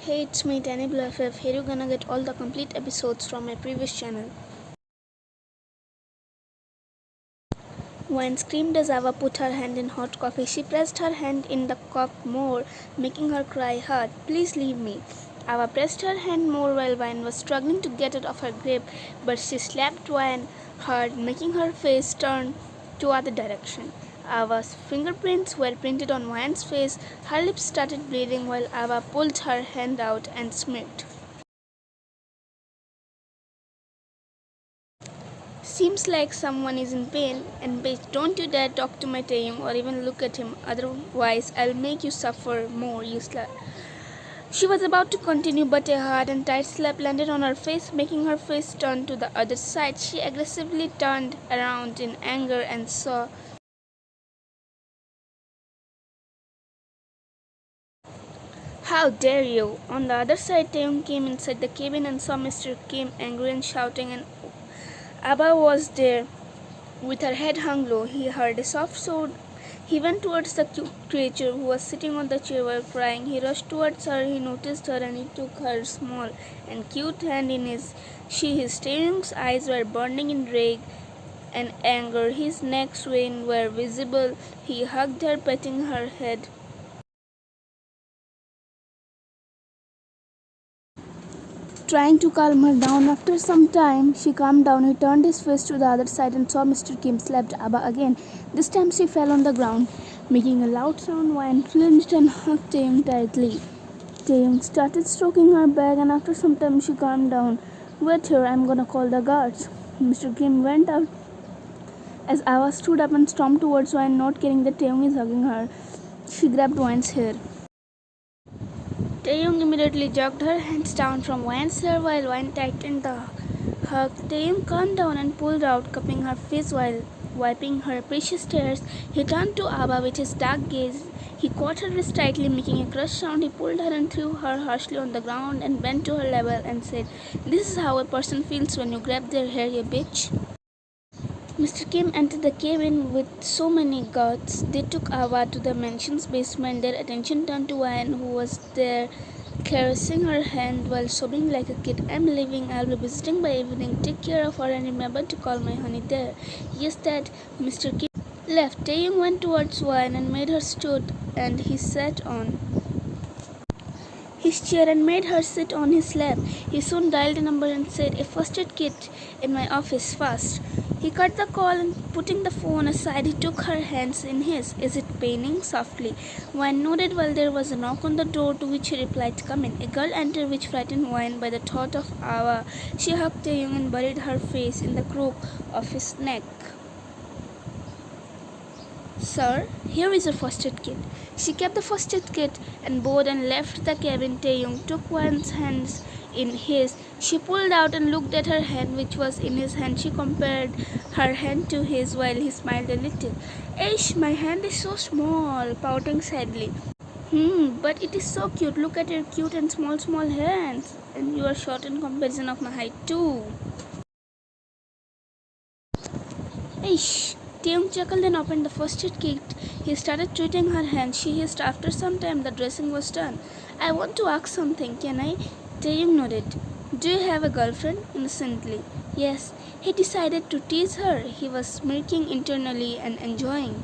Hey, it's me, Tany BFF. Here you're gonna get all the complete episodes from my previous channel. When screamed as Ava put her hand in hot coffee, she pressed her hand in the cup more, making her cry hard. Please leave me. Ava pressed her hand more while Wine was struggling to get it off her grip, but she slapped Wine hard, making her face turn to other direction. Ava's fingerprints were printed on Wine's face. Her lips started bleeding while Ava pulled her hand out and smirked. Seems like someone is in pain, and bitch, don't you dare talk to my Taehyung or even look at him, otherwise I'll make you suffer more, you slut. She was about to continue, but a hard and tight slap landed on her face, making her face turn to the other side. She aggressively turned around in anger and saw How dare you! On the other side, Taehyung came inside the cabin and saw Mr. Kim angry and shouting, and Abba was there. With her head hung low, he heard a soft sob. He went towards the creature who was sitting on the chair while crying. He rushed towards her, he noticed her, and he took her small and cute hand in his. His Taehyung's eyes were burning in rage and anger. His neck's veins were visible. He hugged her, petting her head. Trying to calm her down. After some time, she calmed down. He turned his face to the other side and saw Mr. Kim slapped Abba again. This time she fell on the ground, making a loud sound. Wine flinched and hugged Taehyung tightly. Taehyung started stroking her back, and after some time she calmed down. Wait here, I'm gonna call the guards. Mr. Kim went out as Abba stood up and stormed towards Wine, not caring that Taehyung is hugging her. She grabbed Wine's hair. Taehyung immediately jerked her hands down from Wine's hair while Wine tightened the hug. Taehyung calmed down and pulled out, cupping her face while wiping her precious tears. He turned to Abba with his dark gaze. He caught her wrist tightly, making a crush sound. He pulled her and threw her harshly on the ground and bent to her level and said, "This is how a person feels when you grab their hair, you bitch." Mr. Kim entered the cabin with so many guards. They took Ava to the mansion's basement. Their attention turned to Wine, who was there caressing her hand while sobbing like a kid. "I'm leaving. I'll be visiting by evening. Take care of her and remember to call my honey there." "Yes, Dad." Mr. Kim left. Taehyung went towards Wine and made her stood, and he sat on his chair and made her sit on his lap. He soon dialed a number and said, "A first aid kit in my office, fast." He cut the call and putting the phone aside, he took her hands in his. "Is it paining?" softly. Wine nodded while there was a knock on the door, to which he replied, "Come in." A girl entered, which frightened Wine by the thought of Ava. She hugged Taehyung and buried her face in the crook of his neck. "Sir, here is your first aid kit." She kept the first aid kit and bowed and left the cabin. Taehyung took Wine's hands in his. She pulled out and looked at her hand, which was in his hand. She compared her hand to his while he smiled a little. "Ish, my hand is so small," pouting sadly. But it is so cute. Look at your cute and small hands. And you are short in comparison of my height too." "Ish." Taehyung chuckled and opened the first aid kit. He started treating her hand. She hissed. After some time, the dressing was done. "I want to ask something. Can I?" Taehyung nodded. "Do you have a girlfriend?" innocently. "Yes." He decided to tease her. He was smirking internally and enjoying.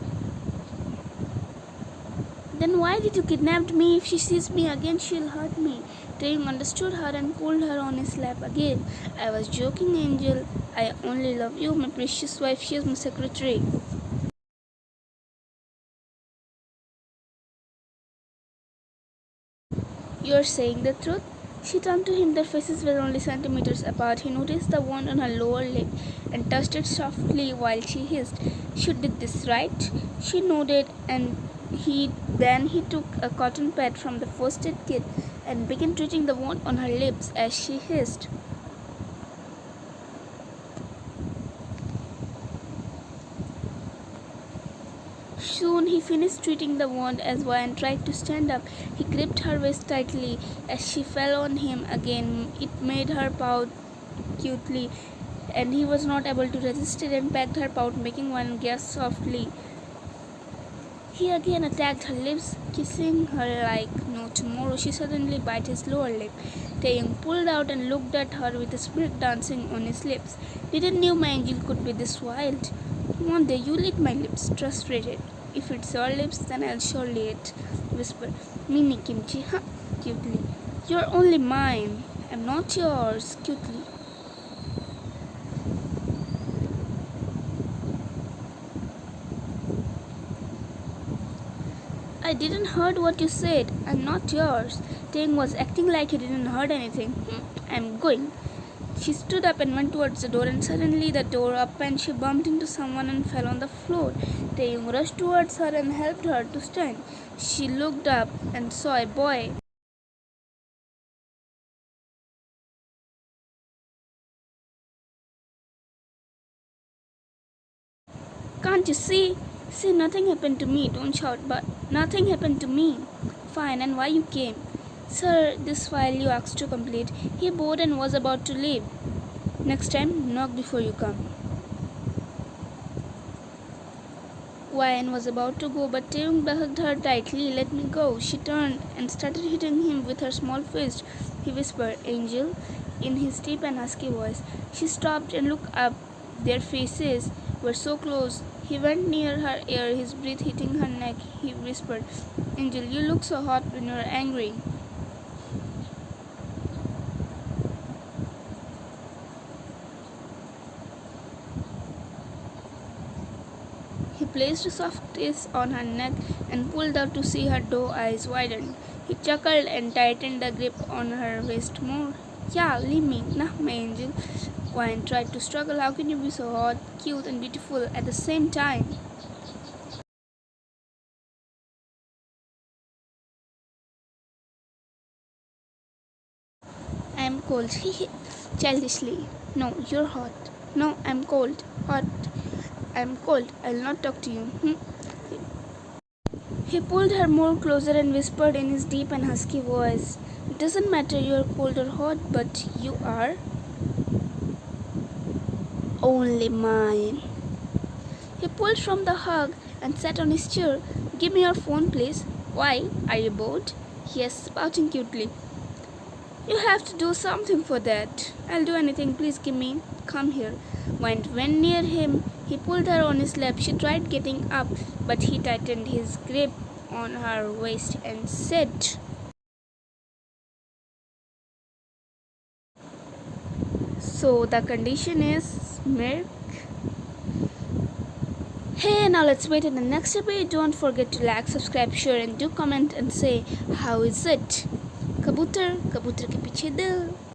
"Then why did you kidnap me? If she sees me again, she'll hurt me." Taehyung understood her and pulled her on his lap again. "I was joking, Angel. I only love you, my precious wife. She is my secretary." "You're saying the truth?" She turned to him. Their faces were only centimeters apart. He noticed the wound on her lower lip and touched it softly while she hissed, "You did this, right?" She nodded, and then he took a cotton pad from the first aid kit and began treating the wound on her lips as she hissed. Soon he finished treating the wound. As Wine tried to stand up, he gripped her waist tightly. As she fell on him again, it made her pout cutely, and he was not able to resist it and pecked her pout, making Wine gasp softly. He again attacked her lips, kissing her like no tomorrow. She suddenly bit his lower lip. Taehyung pulled out and looked at her with a spirit dancing on his lips. Didn't knew my angel could be this wild. One day you'll eat my lips, frustrated. If it's your lips, then I'll surely eat, whispered. Mini kimchi, huh? Cutely. You're only mine. I'm not yours, cutely. I didn't heard what you said. I'm not yours. Taehyung was acting like he didn't heard anything. I'm going. She stood up and went towards the door, and suddenly the door opened and she bumped into someone and fell on the floor. Taehyung rushed towards her and helped her to stand. She looked up and saw a boy. Can't you see? See, nothing happened to me. Don't shout, but nothing happened to me. Fine, and why you came? Sir, this file you asked to complete. He bowed and was about to leave. Next time, knock before you come. Wyan was about to go, but Taehyung hugged her tightly. Let me go. She turned and started hitting him with her small fist. He whispered, Angel, in his deep and husky voice. She stopped and looked up. Their faces were so close. He went near her ear, his breath hitting her neck. He whispered, Angel, you look so hot when you're angry. He placed a soft kiss on her neck and pulled out to see her doe eyes widen. He chuckled and tightened the grip on her waist more. Yeah, leave me. Nah, my angel. Wyan tried to struggle. How can you be so hot, cute, and beautiful at the same time? I am cold. Childishly. No, you're hot. No, I'm cold. Hot. I'm cold. I'll not talk to you. He pulled her more closer and whispered in his deep and husky voice, It doesn't matter you're cold or hot, but you are only mine. He pulled from the hug and sat on his chair. Give me your phone, please. Why? Are you bored? Yes, pouting cutely. You have to do something for that. I'll do anything. Please give me. Come here. Went near him. He pulled her on his lap. She tried getting up, but he tightened his grip on her waist and said, So the condition is milk? Hey, now let's wait in the next episode. Don't forget to like, subscribe, share, and do comment and say how is it. कबूतर कबूतर के पीछे दिल